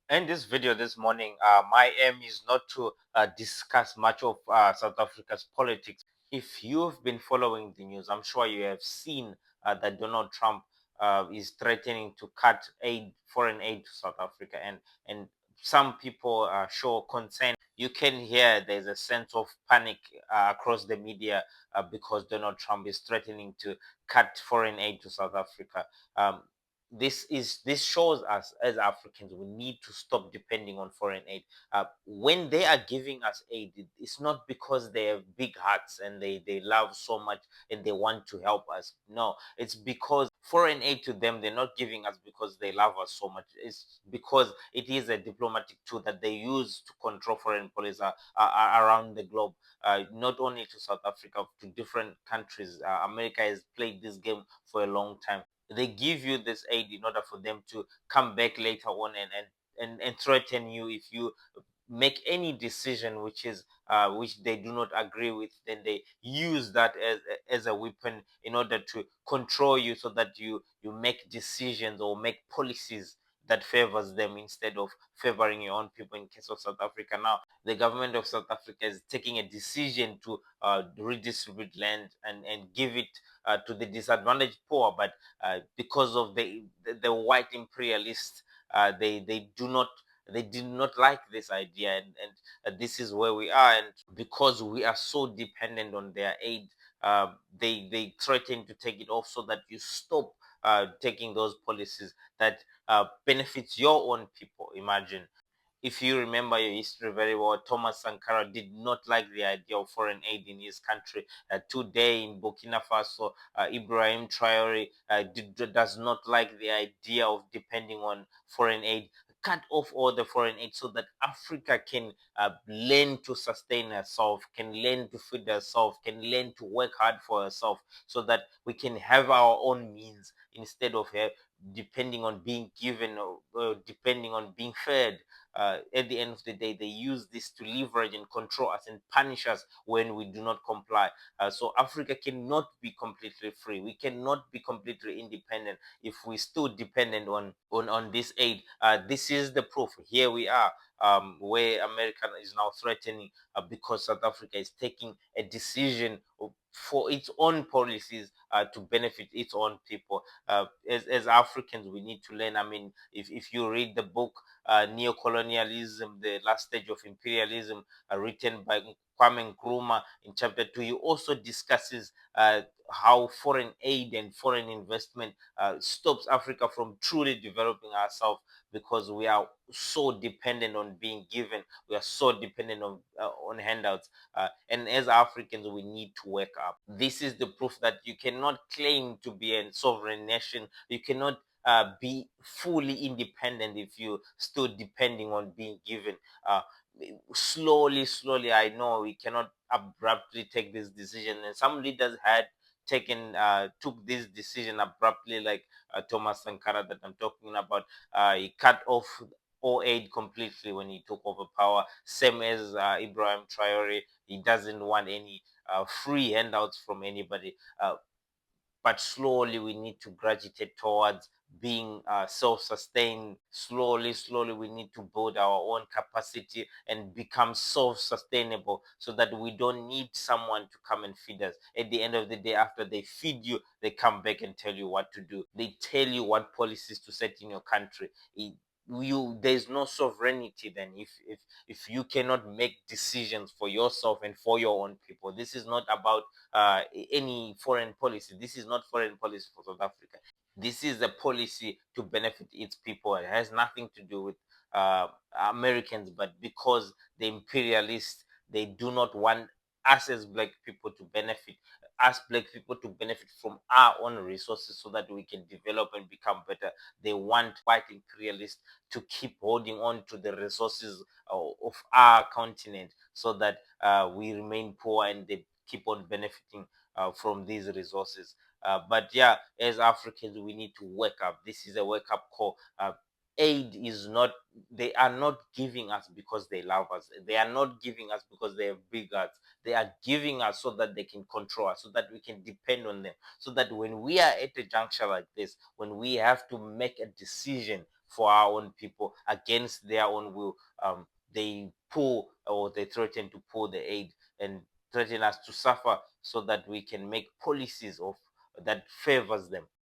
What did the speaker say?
In this video this morning, my aim is not to discuss much of South Africa's politics. If you've been following the news, I'm sure you have seen that Donald Trump is threatening to cut foreign aid to South Africa, and some people show concern. You can hear there's a sense of panic across the media because Donald Trump is threatening to cut foreign aid to South Africa. Um, this shows us as Africans we need to stop depending on foreign aid. When they are giving us aid, it's not because they have big hearts and they love so much and they want to help us. No, it's because foreign aid to them, they're not giving us because they love us so much. It's because it is a diplomatic tool that they use to control foreign policy around the globe, not only to South Africa, to different countries. America has played this game for a long time. They give you this aid in order for them to come back later on and threaten you if you make any decision which they do not agree with. Then they use that as a weapon in order to control you, so that you make decisions or make policies that favors them instead of favoring your own people. In case of South Africa now, the government of South Africa is taking a decision to redistribute land and give it to the disadvantaged poor, but because of the white imperialists, they did not like this idea, and this is where we are. And because we are so dependent on their aid, they threaten to take it off, so that you stop taking those policies that benefits your own people. Imagine, if you remember your history very well, Thomas Sankara did not like the idea of foreign aid in his country. Today in Burkina Faso, Ibrahim Traore does not like the idea of depending on foreign aid. Cut off all the foreign aid so that Africa can learn to sustain herself, can learn to feed herself, can learn to work hard for herself, so that we can have our own means instead of depending on being given, or depending on being fed. At the end of the day, they use this to leverage and control us and punish us when we do not comply. So Africa cannot be completely free. We cannot be completely independent if we still dependent on this aid. This is the proof. Here we are, where America is now threatening because South Africa is taking a decision for its own policies to benefit its own people. As Africans, we need to learn. I mean, if you read the book Neocolonialism, the Last Stage of Imperialism, written by Kwame Nkrumah, in chapter 2, he also discusses how foreign aid and foreign investment stops Africa from truly developing ourselves, because we are so dependent on being given. We are so dependent on handouts. And as Africans, we need to wake up. This is the proof that you cannot claim to be a sovereign nation. You cannot be fully independent if you still depending on being given. Uh, slowly, I know we cannot abruptly take this decision, and some leaders had took this decision abruptly, like Thomas Sankara that I'm talking about. He cut off all aid completely when he took over power. Same as Ibrahim Traore, he doesn't want any free handouts from anybody. But slowly we need to graduate towards being self-sustained. Slowly we need to build our own capacity and become self-sustainable, so that we don't need someone to come and feed us. At the end of the day, after they feed you, they come back and tell you what to do. They tell you what policies to set in your country. There's no sovereignty then, if you cannot make decisions for yourself and for your own people. This is not about any foreign policy. This is not foreign policy for South Africa. This is a policy to benefit its people. It has nothing to do with uh, Americans, but because the imperialists, they do not want us as black people to benefit, us black people to benefit from our own resources, so that we can develop and become better. They want white imperialists to keep holding on to the resources of our continent, so that we remain poor and they keep on benefiting from these resources. But yeah, as Africans, we need to wake up. This is a wake up call. Aid is not, they are not giving us because they love us. They are not giving us because they have big hearts. They are giving us so that they can control us, so that we can depend on them. So that when we are at a juncture like this, when we have to make a decision for our own people against their own will. They pull or they threaten to pull the aid and threaten us to suffer so that we can make policies of that favors them.